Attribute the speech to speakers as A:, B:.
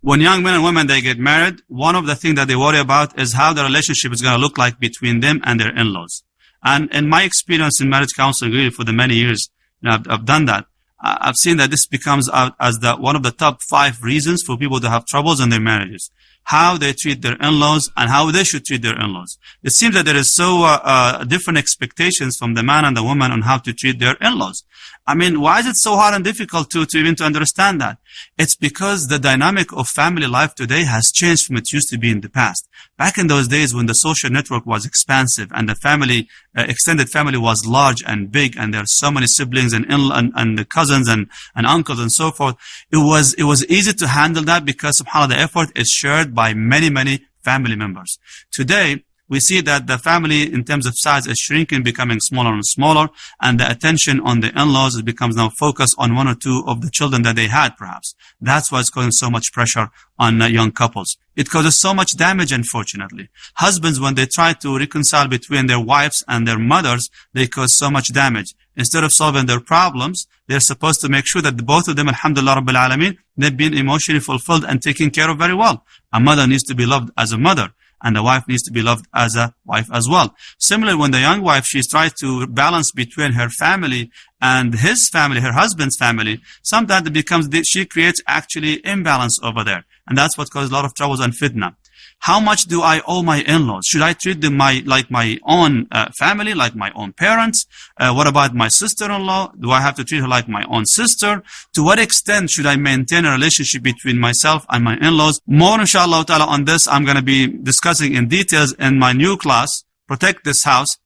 A: when young men and women, they get married, one of the things that they worry about is how the relationship is going to look like between them and their in-laws. And in my experience in marriage counseling, really for the many years, I've done that. I've seen that this becomes as one of the top 5 reasons for people to have troubles in their marriages. How they treat their in-laws and how they should treat their in-laws. It seems that there is so different expectations from the man and the woman on how to treat their in-laws. I mean, why is it so hard and difficult to even to understand that? It's because the dynamic of family life today has changed from it used to be in the past. Back in those days when the social network was expansive and the family, extended family was large and big, and there are so many siblings and the cousins and uncles and so forth, it was easy to handle that because subhanAllah, the effort is shared by many family members. Today, we see that the family in terms of size is shrinking, becoming smaller and smaller, and the attention on the in-laws becomes now focused on 1 or 2 of the children that they had perhaps. That's why it's causing so much pressure on young couples. It causes so much damage, unfortunately. Husbands, when they try to reconcile between their wives and their mothers, they cause so much damage. Instead of solving their problems, they're supposed to make sure that both of them, alhamdulillah rabbil alameen, they've been emotionally fulfilled and taken care of very well. A mother needs to be loved as a mother, and the wife needs to be loved as a wife as well. Similarly, when the young wife, she tries to balance between her family and his family, her husband's family, sometimes it becomes, she creates actually imbalance over there. And that's what causes a lot of troubles and fitna. How much do I owe my in-laws? Should I treat them like my own family, like my own parents? What about my sister-in-law? Do I have to treat her like my own sister? To what extent should I maintain a relationship between myself and my in-laws? More inshallah ta'ala on this, I'm going to be discussing in details in my new class, Protect This House.